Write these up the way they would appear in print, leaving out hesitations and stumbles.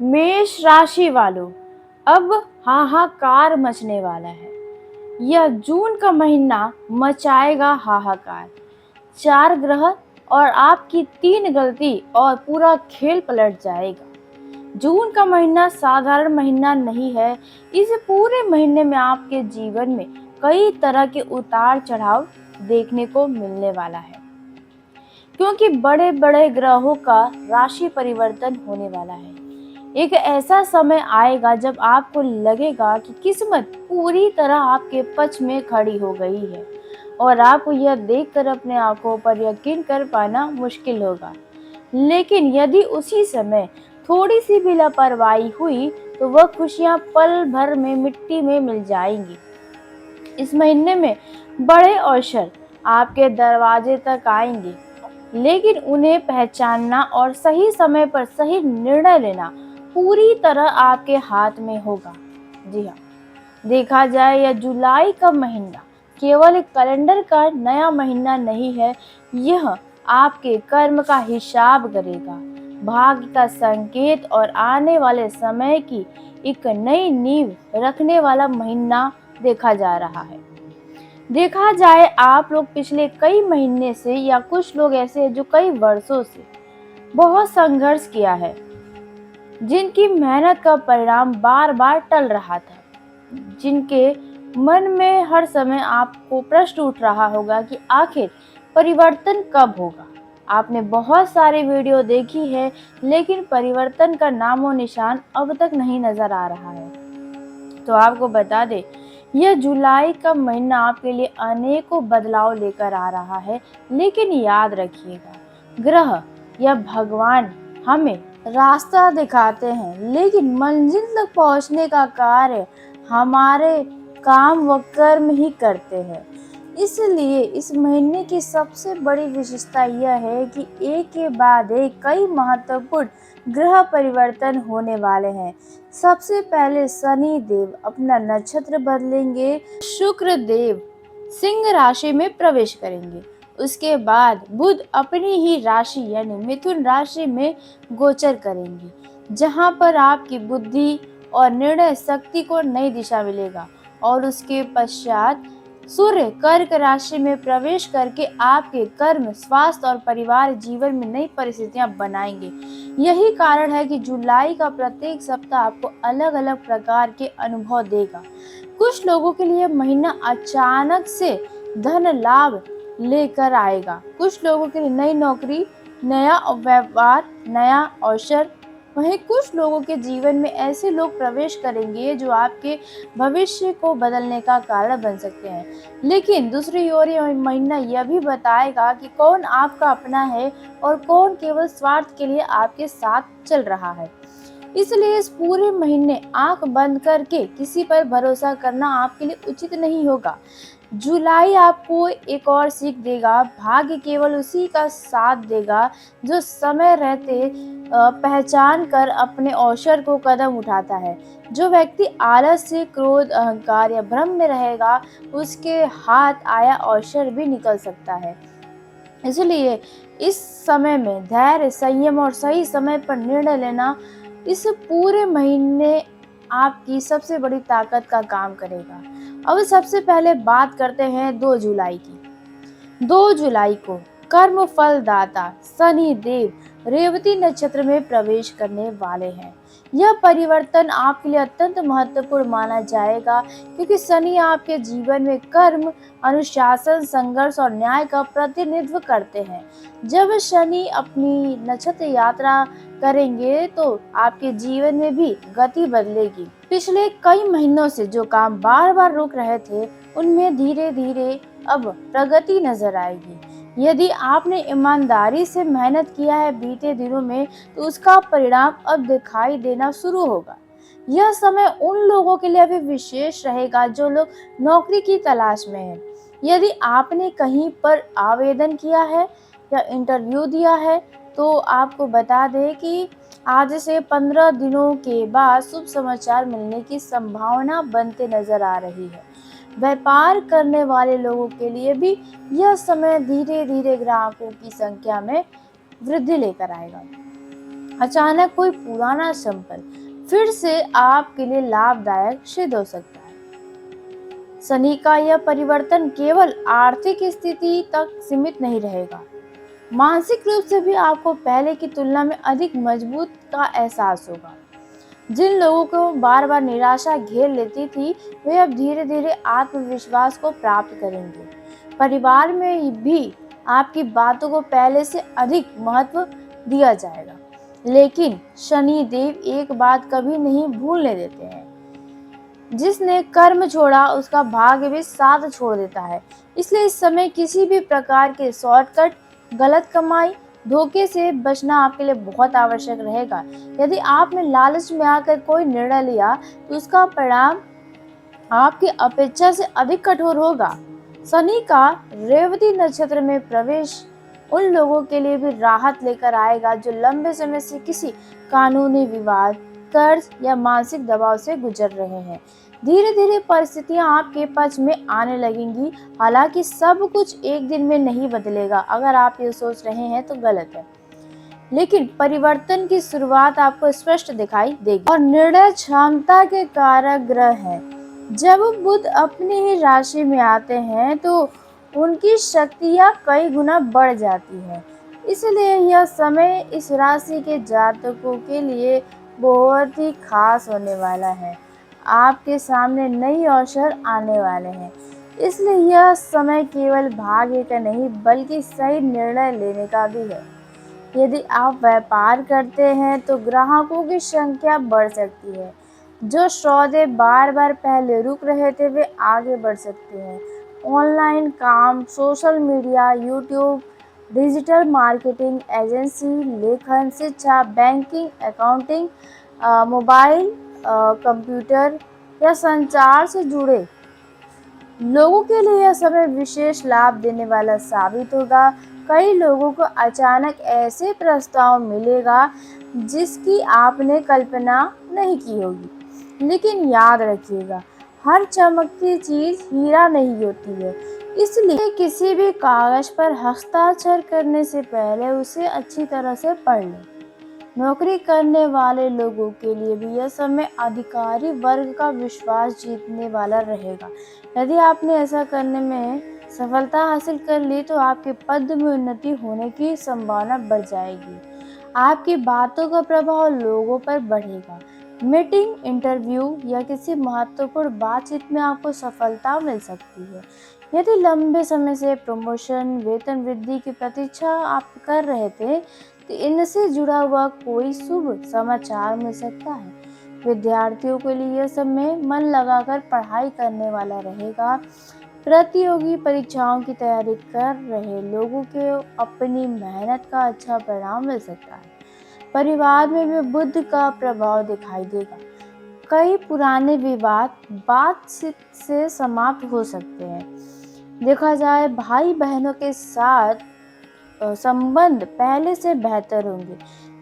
मेष राशि वालों, अब हाहाकार मचने वाला है। यह जून का महीना मचाएगा हाहाकार। 4 ग्रह और आपकी 3 गलती और पूरा खेल पलट जाएगा। जून का महीना साधारण महीना नहीं है। इस पूरे महीने में आपके जीवन में कई तरह के उतार चढ़ाव देखने को मिलने वाला है, क्योंकि बड़े बड़े ग्रहों का राशि परिवर्तन होने वाला है। एक ऐसा समय आएगा जब आपको लगेगा कि किस्मत पूरी तरह आपके पक्ष में खड़ी हो गई है और आपको यह देखकर अपने आंखों पर यकीन कर पाना मुश्किल होगा। लेकिन यदि उसी समय थोड़ी सी भी लापरवाही हुई तो वह खुशियां पल भर में मिट्टी में मिल जाएंगी। इस महीने में बड़े अवसर आपके दरवाजे तक आएंगे, लेकिन उन्हें पहचानना और सही समय पर सही निर्णय लेना पूरी तरह आपके हाथ में होगा। जी हाँ, देखा जाए यह जुलाई का महीना केवल एक कैलेंडर का नया महीना नहीं है, यह आपके कर्म का हिसाब करेगा, भाग्य का संकेत और आने वाले समय की एक नई नींव रखने वाला महीना देखा जा रहा है। देखा जाए आप लोग पिछले कई महीने से या कुछ लोग ऐसे हैं जो कई वर्षों से बहुत संघर्ष किया है, जिनकी मेहनत का परिणाम बार बार टल रहा था, जिनके मन में हर समय आपको प्रश्न उठ रहा होगा कि आखिर परिवर्तन कब होगा। आपने बहुत सारे वीडियो देखी है, लेकिन परिवर्तन का नामो निशान अब तक नहीं नजर आ रहा है। तो आपको बता दे, यह जुलाई का महीना आपके लिए अनेकों बदलाव लेकर आ रहा है। लेकिन याद रखिएगा, ग्रह या भगवान हमें रास्ता दिखाते हैं, लेकिन मंजिल तक पहुंचने का कार्य हमारे काम व कर्म ही करते हैं। इसलिए इस महीने की सबसे बड़ी विशेषता यह है कि एक के बाद एक कई महत्वपूर्ण ग्रह परिवर्तन होने वाले हैं। सबसे पहले शनि देव अपना नक्षत्र बदलेंगे, शुक्र देव सिंह राशि में प्रवेश करेंगे। उसके बाद बुध अपनी ही राशि यानी मिथुन राशि में गोचर करेंगे, जहां पर आपकी बुद्धि और निर्णय शक्ति को नई दिशा मिलेगा। और उसके पश्चात सूर्य कर्क राशि में प्रवेश करके आपके कर्म, स्वास्थ्य और परिवार जीवन में नई परिस्थितियां बनाएंगे। यही कारण है कि जुलाई का प्रत्येक सप्ताह आपको अलग अलग प्रकार के अनुभव देगा। कुछ लोगों के लिए महीना अचानक से धन लाभ लेकर आएगा, कुछ लोगों के लिए नई नौकरी, नया व्यापार, नया अवसर। वहीं कुछ लोगों के जीवन में ऐसे लोग प्रवेश करेंगे जो आपके भविष्य को बदलने का कारण बन सकते हैं। लेकिन दूसरी ओर यह महीना यह भी बताएगा कि कौन आपका अपना है और कौन केवल स्वार्थ के लिए आपके साथ चल रहा है। इसलिए इस पूरे महीने आंख बंद करके किसी पर भरोसा करना आपके लिए उचित नहीं होगा। जुलाई आपको एक और सीख देगा, भाग्य केवल उसी का साथ देगा जो समय रहते पहचान कर अपने अवसर को कदम उठाता है। जो व्यक्ति आलस से, क्रोध, अहंकार या भ्रम में रहेगा, उसके हाथ आया अवसर भी निकल सकता है। इसलिए इस समय में धैर्य, संयम और सही समय पर निर्णय लेना इस पूरे महीने आपकी सबसे बड़ी ताकत का काम करेगा। अब सबसे पहले बात करते हैं 2 जुलाई की। 2 जुलाई को कर्म फलदाता शनि देव रेवती नक्षत्र में प्रवेश करने वाले हैं। यह परिवर्तन आपके लिए अत्यंत महत्वपूर्ण माना जाएगा, क्योंकि शनि आपके जीवन में कर्म, अनुशासन, संघर्ष और न्याय का प्रतिनिधित्व करते हैं। जब शनि अपनी नक्षत्र यात्रा करेंगे तो आपके जीवन में भी गति बदलेगी। पिछले कई महीनों से जो काम बार बार रुक रहे थे, उनमें धीरे धीरे अब प्रगति नजर आएगी। यदि आपने ईमानदारी से मेहनत किया है बीते दिनों में, तो उसका परिणाम अब दिखाई देना शुरू होगा। यह समय उन लोगों के लिए भी विशेष रहेगा जो लोग नौकरी की तलाश में हैं। यदि आपने कहीं पर आवेदन किया है या इंटरव्यू दिया है, तो आपको बता दें कि आज से 15 दिनों के बाद शुभ समाचार मिलने की संभावना बनते नजर आ रही है। व्यापार करने वाले लोगों के लिए भी यह समय धीरे धीरे ग्राहकों की संख्या में वृद्धि लेकर आएगा। अचानक कोई पुराना संपर्क फिर से आपके लिए लाभदायक सिद्ध हो सकता है। शनि का यह परिवर्तन केवल आर्थिक स्थिति तक सीमित नहीं रहेगा, मानसिक रूप से भी आपको पहले की तुलना में अधिक मजबूत का एहसास होगा। जिन लोगों को बार बार निराशा घेर लेती थी, वे अब धीरे धीरे आत्मविश्वास को प्राप्त करेंगे। परिवार में भी आपकी बातों को पहले से अधिक महत्व दिया जाएगा। लेकिन शनि देव एक बात कभी नहीं भूलने देते हैं, जिसने कर्म छोड़ा उसका भाग्य भी साथ छोड़ देता है। इसलिए इस समय किसी भी प्रकार के शॉर्टकट, गलत कमाई, धोखे से बचना आपके लिए बहुत आवश्यक रहेगा। यदि आपने लालच में आकर कोई निर्णय लिया तो उसका परिणाम आपकी अपेक्षा से अधिक कठोर होगा। शनि का रेवती नक्षत्र में प्रवेश उन लोगों के लिए भी राहत लेकर आएगा जो लंबे समय से किसी कानूनी विवाद, कर्ज या मानसिक दबाव से गुजर रहे हैं। धीरे धीरे परिस्थितियां आपके पक्ष में आने लगेंगी। हालांकि सब कुछ एक दिन में नहीं बदलेगा। अगर आप ये सोच रहे हैं तो गलत है, लेकिन परिवर्तन की शुरुआत आपको स्पष्ट दिखाई देगी। और निर्णय क्षमता के कारक ग्रह हैं। जब बुध अपनी ही राशि में आते हैं तो उनकी शक्तियाँ कई गुना बढ़ जाती है। इसलिए यह समय इस राशि के जातकों के लिए बहुत ही खास होने वाला है। आपके सामने नई अवसर आने वाले हैं। इसलिए यह समय केवल भाग्य का नहीं बल्कि सही निर्णय लेने का भी है। यदि आप व्यापार करते हैं तो ग्राहकों की संख्या बढ़ सकती है। जो सौदे बार बार पहले रुक रहे थे वे आगे बढ़ सकते हैं। ऑनलाइन काम, social media, YouTube, digital marketing, agency, लेखन, शिक्षा, बैंकिंग, अकाउंटिंग, मोबाइल, कंप्यूटर या संचार से जुड़े लोगों के लिए यह समय विशेष लाभ देने वाला साबित होगा। कई लोगों को अचानक ऐसे प्रस्ताव मिलेगा जिसकी आपने कल्पना नहीं की होगी। लेकिन याद रखिएगा, हर चमकती चीज हीरा नहीं होती है। इसलिए किसी भी कागज पर हस्ताक्षर करने से पहले उसे अच्छी तरह से पढ़ लें। नौकरी करने वाले लोगों के लिए भी यह समय अधिकारी वर्ग का विश्वास जीतने वाला रहेगा। यदि आपने ऐसा करने में सफलता हासिल कर ली तो आपके पद में उन्नति होने की संभावना बढ़ जाएगी। आपकी बातों का प्रभाव लोगों पर बढ़ेगा। मीटिंग, इंटरव्यू या किसी महत्वपूर्ण बातचीत में आपको सफलता मिल सकती है। यदि लंबे समय से प्रमोशन, वेतन वृद्धि की प्रतीक्षा आप कर रहे थे तो इनसे जुड़ा हुआ कोई शुभ समाचार मिल सकता है। विद्यार्थियों के लिए यह समय मन लगाकर पढ़ाई करने वाला रहेगा। प्रतियोगी परीक्षाओं की तैयारी कर रहे लोगों के अपनी मेहनत का अच्छा परिणाम मिल सकता है। परिवार में भी बुध का प्रभाव दिखाई देगा। कई पुराने विवाद बातचीत से समाप्त हो सकते हैं। देखा जाए भाई बहनों के साथ संबंध पहले से बेहतर होंगे,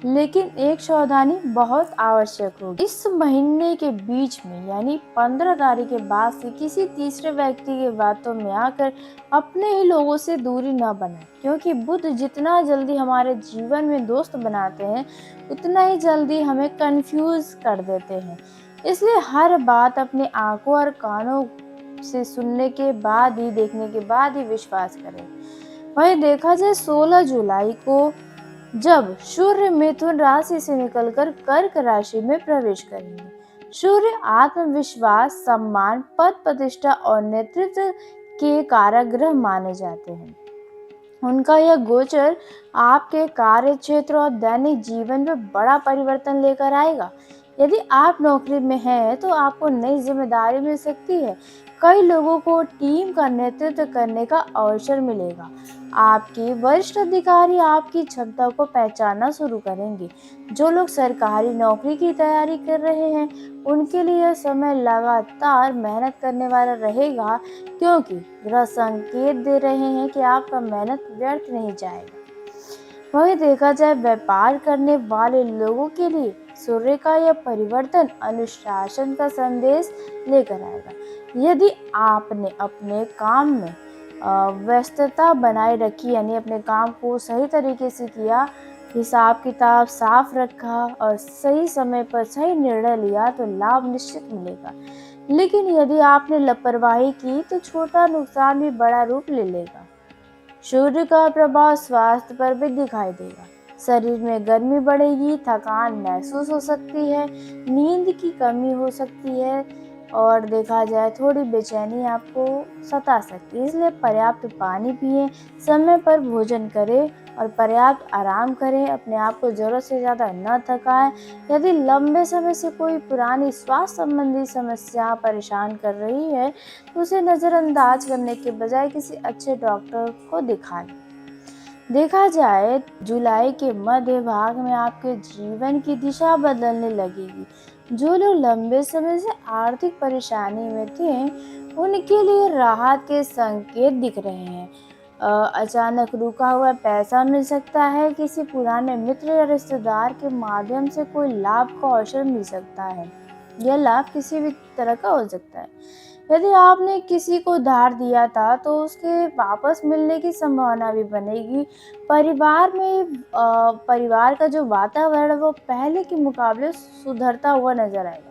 लेकिन एक सावधानी बहुत आवश्यक होगी। इस महीने के बीच में यानी 15 तारीख के बाद से किसी तीसरे व्यक्ति की बातों में आकर अपने ही लोगों से दूरी न बनाएं, क्योंकि बुध जितना जल्दी हमारे जीवन में दोस्त बनाते हैं उतना ही जल्दी हमें कंफ्यूज कर देते हैं। इसलिए हर बात अपने आंखों और कानों से सुनने के बाद ही, देखने के बाद ही विश्वास करें। वहीं देखा जाए 16 जुलाई को जब सूर्य मिथुन राशि से निकलकर कर्क राशि में प्रवेश करेंगे। सूर्य आत्मविश्वास, सम्मान, पद प्रतिष्ठा और नेतृत्व के कारक ग्रह माने जाते हैं। उनका यह गोचर आपके कार्य क्षेत्र और दैनिक जीवन में बड़ा परिवर्तन लेकर आएगा। यदि आप नौकरी में हैं तो आपको नई जिम्मेदारी मिल सकती है। कई लोगों को टीम का नेतृत्व करने का अवसर मिलेगा। आपके वरिष्ठ अधिकारी आपकी क्षमता को पहचानना शुरू करेंगे। जो लोग सरकारी नौकरी की तैयारी कर रहे हैं उनके लिए यह समय लगातार मेहनत करने वाला रहेगा, क्योंकि ग्रह संकेत दे रहे हैं कि आपका मेहनत व्यर्थ नहीं जाएगा। वहीं देखा जाए व्यापार करने वाले लोगों के लिए सूर्य का यह परिवर्तन अनुशासन का संदेश लेकर आएगा। यदि आपने अपने काम में व्यस्तता बनाए रखी, यानी अपने काम को सही तरीके से किया, हिसाब किताब साफ रखा और सही समय पर सही निर्णय लिया तो लाभ निश्चित मिलेगा। लेकिन यदि आपने लापरवाही की तो छोटा नुकसान भी बड़ा रूप ले लेगा। सूर्य का प्रभाव स्वास्थ्य पर भी दिखाई देगा। शरीर में गर्मी बढ़ेगी, थकान महसूस हो सकती है, नींद की कमी हो सकती है और देखा जाए थोड़ी बेचैनी आपको सता सकती है। इसलिए पर्याप्त पानी पिएं, समय पर भोजन करें और पर्याप्त आराम करें। अपने आप को ज़रूरत से ज़्यादा न थकाएं। यदि लंबे समय से कोई पुरानी स्वास्थ्य संबंधी समस्या परेशान कर रही है तो उसे नज़रअंदाज करने के बजाय किसी अच्छे डॉक्टर को दिखाएं। देखा जाए जुलाई के मध्य भाग में आपके जीवन की दिशा बदलने लगेगी। जो लोग लंबे समय से आर्थिक परेशानी में थे उनके लिए राहत के संकेत दिख रहे हैं। अचानक रुका हुआ पैसा मिल सकता है, किसी पुराने मित्र या रिश्तेदार के माध्यम से कोई लाभ का अवसर मिल सकता है। यह लाभ किसी भी तरह का हो सकता है। यदि आपने किसी को उधार दिया था तो उसके वापस मिलने की संभावना भी बनेगी। परिवार का जो वातावरण है वो पहले के मुकाबले सुधरता हुआ नजर आएगा।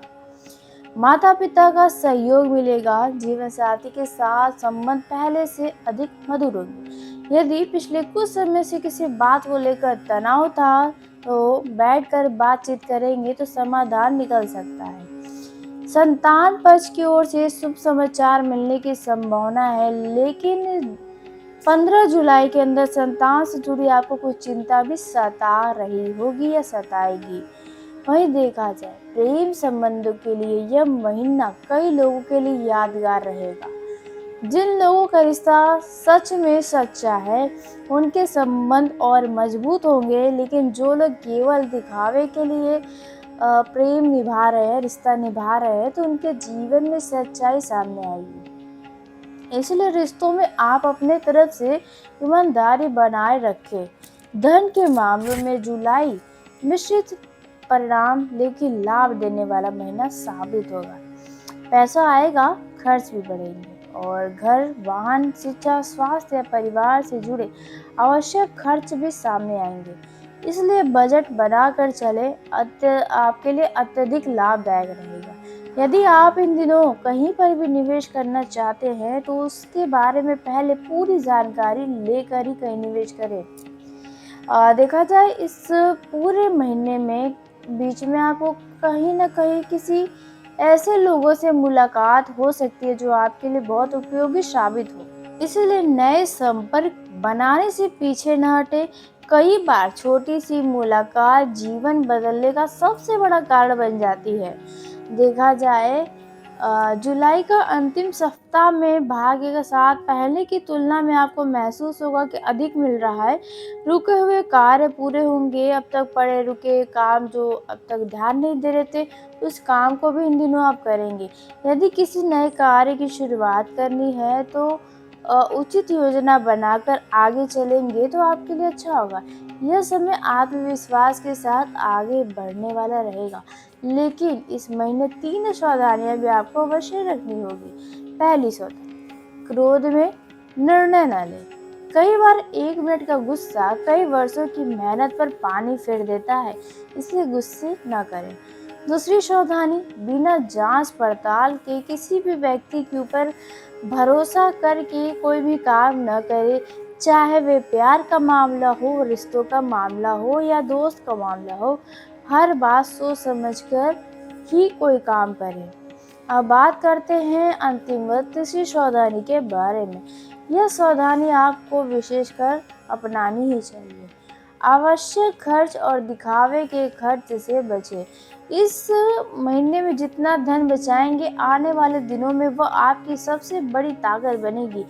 माता पिता का सहयोग मिलेगा। जीवन साथी के साथ संबंध पहले से अधिक मधुर होंगे। यदि पिछले कुछ समय से किसी बात को लेकर तनाव था तो बैठकर बातचीत करेंगे तो समाधान निकल सकता है। संतान पक्ष की ओर से शुभ समाचार मिलने की संभावना है, लेकिन 15 जुलाई के अंदर संतान से जुड़ी आपको कुछ चिंता भी सता रही होगी या सताएगी। वहीं देखा जाए प्रेम संबंधों के लिए यह महीना कई लोगों के लिए यादगार रहेगा। जिन लोगों का रिश्ता सच में सच्चा है उनके संबंध और मजबूत होंगे, लेकिन जो लोग केवल दिखावे के लिए प्रेम निभा रहे हैं, रिश्ता निभा रहे हैं, तो उनके जीवन में सच्चाई सामने आएगी। इसलिए रिश्तों में आप अपने तरफ से ईमानदारी बनाए रखें। धन के मामलों में जुलाई मिश्रित परिणाम लेकिन लाभ देने वाला महीना साबित होगा। पैसा आएगा, खर्च भी बढ़ेंगे और घर, वाहन, शिक्षा, स्वास्थ्य या परिवार से जुड़े आवश्यक खर्च भी सामने आएंगे। इसलिए बजट बनाकर चले, आपके लिए अत्यधिक लाभदायक रहेगा। यदि आप इन दिनों कहीं पर भी निवेश करना चाहते हैं तो उसके बारे में पहले पूरी जानकारी लेकर ही कहीं निवेश करें। देखा जाए इस पूरे महीने में बीच में आपको कहीं ना कहीं किसी ऐसे लोगों से मुलाकात हो सकती है जो आपके लिए बहुत उपयोगी साबित हो। इसलिए नए संपर्क बनाने से पीछे न हटे। कई बार छोटी सी मुलाकात जीवन बदलने का सबसे बड़ा कारण बन जाती है। देखा जाए जुलाई का अंतिम सप्ताह में भाग्य के साथ पहले की तुलना में आपको महसूस होगा कि अधिक मिल रहा है। रुके हुए कार्य पूरे होंगे। अब तक पड़े रुके काम जो अब तक ध्यान नहीं दे रहे थे उस काम को भी इन दिनों आप करेंगे। यदि किसी नए कार्य की शुरुआत करनी है तो उचित योजना बनाकर आगे चलेंगे तो आपके लिए अच्छा होगा। यह समय आत्मविश्वास के साथ आगे बढ़ने वाला रहेगा। लेकिन इस महीने 3 सावधानियां भी आपको अवश्य रखनी होगी। पहली सावधानी, क्रोध में निर्णय न लें। कई बार 1 मिनट का गुस्सा कई वर्षों की मेहनत पर पानी फेर देता है, इसलिए गुस्से न करें। दूसरी सावधानी, बिना जांच पड़ताल के किसी भी व्यक्ति के ऊपर भरोसा करके कोई भी काम न करे। चाहे वे प्यार का मामला हो, रिश्तों का मामला हो या दोस्त का मामला हो, हर बात सोच समझकर ही कोई काम करें। अब बात करते हैं अंतिम व तीसरी सावधानी के बारे में। यह सावधानी आपको विशेषकर अपनानी ही चाहिए। आवश्यक खर्च और दिखावे के खर्च से बचें। इस महीने में जितना धन बचाएंगे आने वाले दिनों में वह आपकी सबसे बड़ी ताकत बनेगी।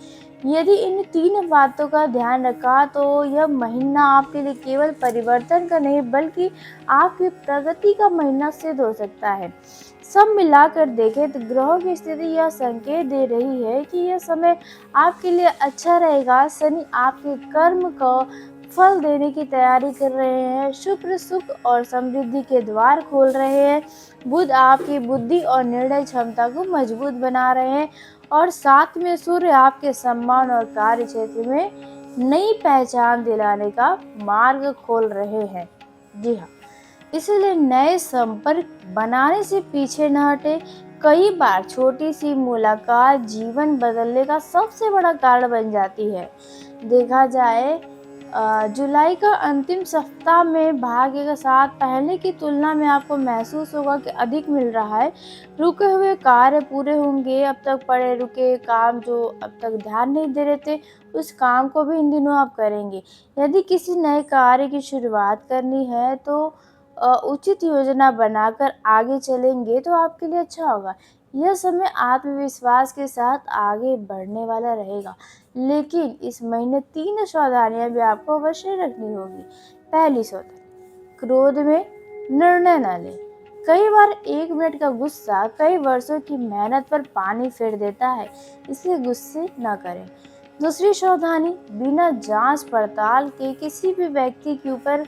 यदि इन 3 बातों का ध्यान रखा तो यह महीना आपके लिए केवल परिवर्तन का नहीं बल्कि आपकी प्रगति का महीना सिद्ध हो सकता है। सब मिलाकर देखें तो ग्रहों की स्थिति यह संकेत दे रही है कि यह समय आपके लिए अच्छा रहेगा। शनि आपके कर्म को फल देने की तैयारी कर रहे हैं। शुक्र सुख और समृद्धि के द्वार खोल रहे हैं। बुध आपकी बुद्धि और निर्णय क्षमता को मजबूत बना रहे हैं और साथ में सूर्य आपके सम्मान और कार्य क्षेत्र में नई पहचान दिलाने का मार्ग खोल रहे हैं। जी हाँ, इसलिए नए संपर्क बनाने से पीछे न हटे। कई बार छोटी सी मुलाकात जीवन बदलने का सबसे बड़ा कारण बन जाती है। देखा जाए जुलाई का अंतिम सप्ताह में भाग्य के साथ पहले की तुलना में आपको महसूस होगा कि अधिक मिल रहा है। रुके हुए कार्य पूरे होंगे, अब तक पड़े रुके काम जो अब तक ध्यान नहीं दे रहे थे, उस काम को भी इन दिनों आप करेंगे। यदि किसी नए कार्य की शुरुआत करनी है तो उचित योजना बनाकर आगे चलेंगे तो आपके लिए अच्छा होगा। यह समय आत्मविश्वास के साथ आगे बढ़ने वाला रहेगा। लेकिन इस महीने 3 सावधानियाँ भी आपको अवश्य रखनी होगी। पहली सावधानी, क्रोध में निर्णय न लें। कई बार 1 मिनट का गुस्सा कई वर्षों की मेहनत पर पानी फेर देता है, इसलिए गुस्से न करें। दूसरी सावधानी, बिना जांच पड़ताल के किसी भी व्यक्ति के ऊपर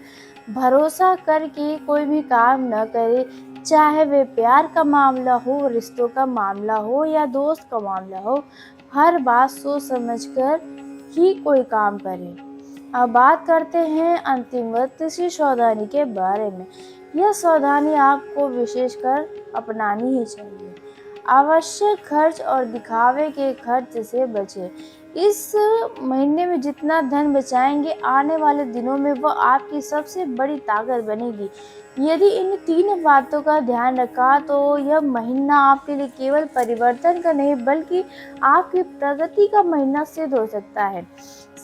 भरोसा करके कोई भी काम न करें। चाहे वे प्यार का मामला हो, रिश्तों का मामला हो या दोस्त का मामला हो, हर बात सोच समझकर ही कोई काम करें। अब बात करते हैं अंतिम व तीसरी सावधानी के बारे में। यह सावधानी आपको विशेषकर अपनानी ही चाहिए। आवश्यक खर्च और दिखावे के खर्च से बचें। इस महीने में जितना धन बचाएंगे, आने वाले दिनों में वह आपकी सबसे बड़ी ताकत बनेगी। यदि इन 3 बातों का ध्यान रखा तो यह महीना आपके लिए केवल परिवर्तन का नहीं बल्कि आपकी प्रगति का महीना सिद्ध हो सकता है।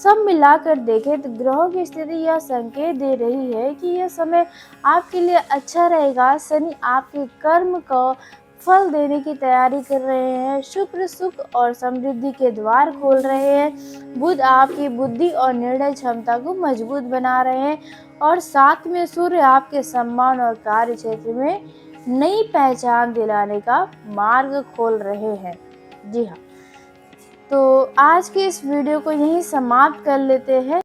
सब मिलाकर देखें तो ग्रहों की स्थिति यह संकेत दे रही है कि यह समय आपके लिए अच्छा रहेगा। शनि आपके कर्म को फल देने की तैयारी कर रहे हैं। शुक्र सुख और समृद्धि के द्वार खोल रहे हैं। बुध आपकी बुद्धि और निर्णय क्षमता को मजबूत बना रहे हैं और साथ में सूर्य आपके सम्मान और कार्य क्षेत्र में नई पहचान दिलाने का मार्ग खोल रहे हैं। जी हाँ, तो आज के इस वीडियो को यहीं समाप्त कर लेते हैं।